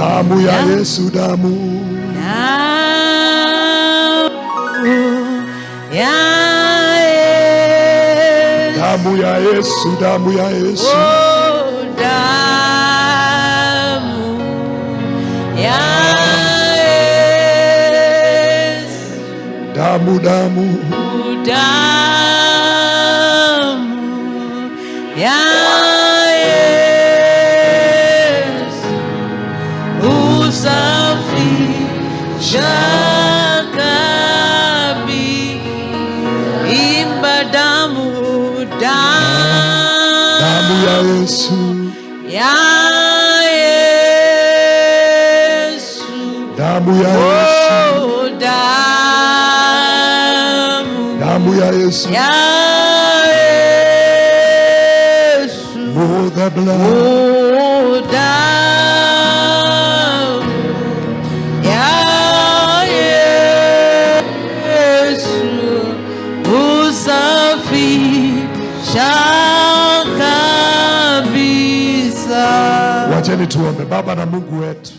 damu ya Yesu, damu ya damu ya Yesu, damu ya Yesu, oh, damu ya Yesu, damu damu ya Yesu, usafisha damu ya Yesu, ya Yesu, damu ya Yesu, oh, damu ya Yesu, ya Yesu, oh, the blood, oh, damu ya Yesu, usafisha. Wacheni tuombe. Baba na Mungu wetu,